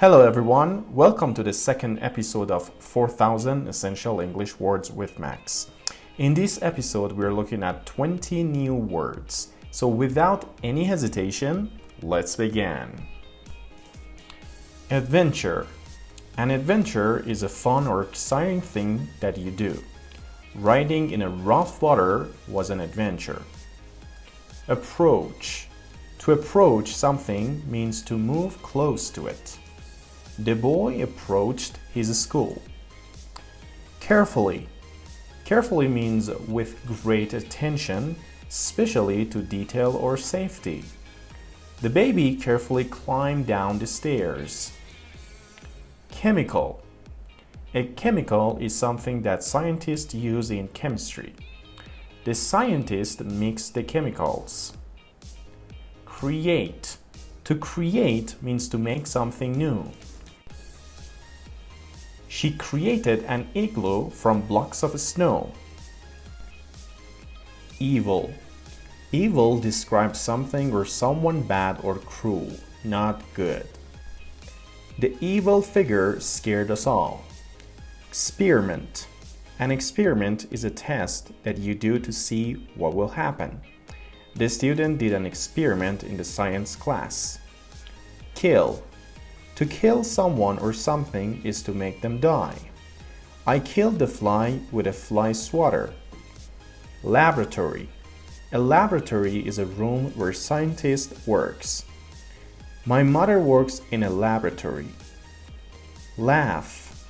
Hello everyone, welcome to the second episode of 4000 Essential English Words with Max. In this episode, we're looking at 20 new words. So without any hesitation, let's begin. Adventure. An adventure is a fun or exciting thing that you do. Riding in a rough water was an adventure. Approach. To approach something means to move close to it. The boy approached his school. Carefully. Carefully means with great attention, especially to detail or safety. The baby carefully climbed down the stairs. Chemical. A chemical is something that scientists use in chemistry. The scientist mixed the chemicals. Create. To create means to make something new. She created an igloo from blocks of snow. Evil. Evil describes something or someone bad or cruel, not good. The evil figure scared us all. Experiment. An experiment is a test that you do to see what will happen. The student did an experiment in the science class. Kill. To kill someone or something is to make them die. I killed the fly with a fly swatter. Laboratory. A laboratory is a room where scientists works. My mother works in a laboratory. Laugh.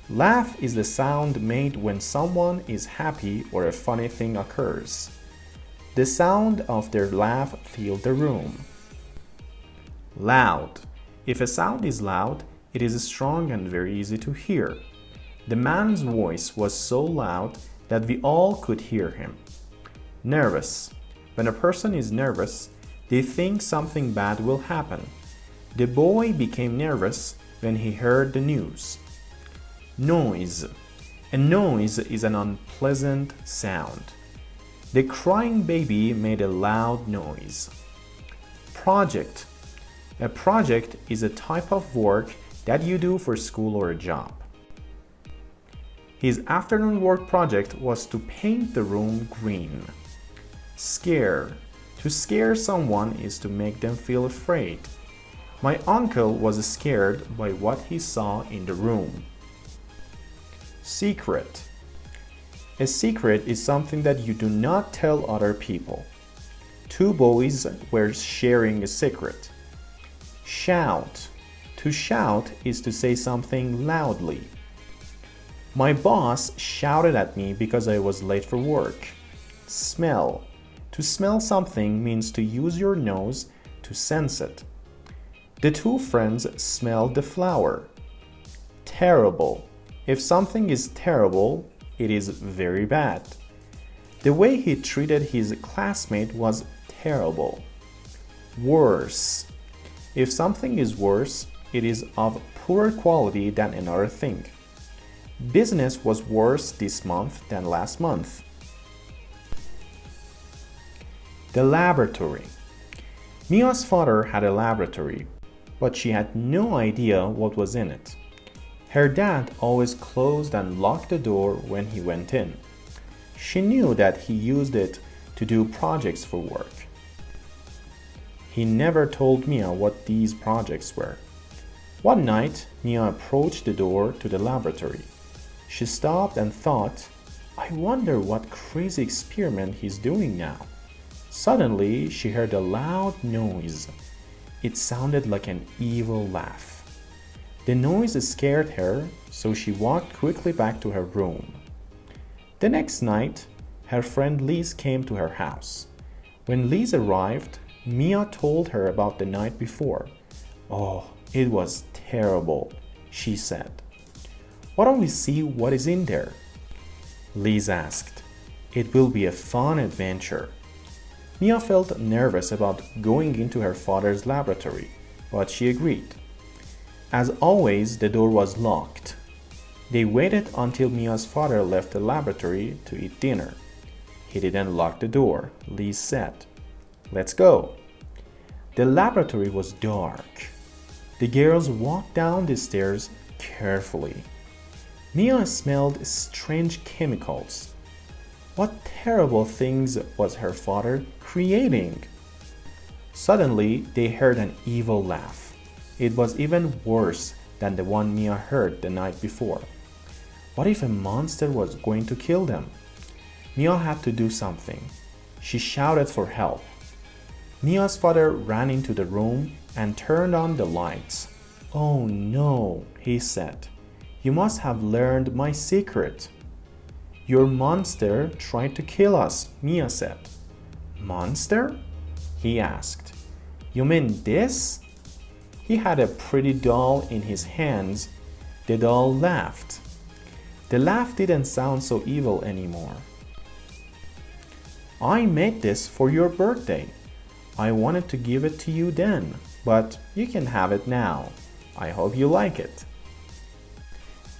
Laugh is the sound made when someone is happy or a funny thing occurs. The sound of their laugh filled the room. Loud. If a sound is loud, it is strong and very easy to hear. The man's voice was so loud that we all could hear him. Nervous. When a person is nervous, they think something bad will happen. The boy became nervous when he heard the news. Noise. A noise is an unpleasant sound. The crying baby made a loud noise. Project. A project is a type of work that you do for school or a job. His afternoon work project was to paint the room green. Scare. To scare someone is to make them feel afraid. My uncle was scared by what he saw in the room. Secret. A secret is something that you do not tell other people. Two boys were sharing a secret. Shout. To shout is to say something loudly. My boss shouted at me because I was late for work. Smell. To smell something means to use your nose to sense it. The two friends smelled the flower. Terrible. If something is terrible, it is very bad. The way he treated his classmate was terrible. Worse. If something is worse, it is of poorer quality than another thing. Business was worse this month than last month. The laboratory. Mia's father had a laboratory, but she had no idea what was in it. Her dad always closed and locked the door when he went in. She knew that he used it to do projects for work. He never told Mia what these projects were. One night, Mia approached the door to the laboratory. She stopped and thought, I wonder what crazy experiment he's doing now. Suddenly, she heard a loud noise. It sounded like an evil laugh. The noise scared her, so she walked quickly back to her room. The next night, her friend Liz came to her house. When Liz arrived, Mia told her about the night before. Oh, it was terrible, she said. Why don't we see what is in there? Liz asked. It will be a fun adventure. Mia felt nervous about going into her father's laboratory, but she agreed. As always, the door was locked. They waited until Mia's father left the laboratory to eat dinner. He didn't lock the door, Liz said. Let's go. The laboratory was dark. The girls walked down the stairs carefully. Mia smelled strange chemicals. What terrible things was her father creating? Suddenly, they heard an evil laugh. It was even worse than the one Mia heard the night before. What if a monster was going to kill them? Mia had to do something. She shouted for help. Mia's father ran into the room and turned on the lights. "Oh no," he said. "You must have learned my secret." "Your monster tried to kill us," Mia said. "Monster?" he asked. "You mean this?" He had a pretty doll in his hands. The doll laughed. The laugh didn't sound so evil anymore. "I made this for your birthday. I wanted to give it to you then, but you can have it now. I hope you like it."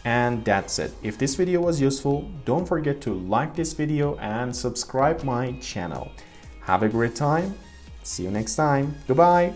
And that's it. If this video was useful, don't forget to like this video and subscribe my channel. Have a great time. See you next time. Goodbye.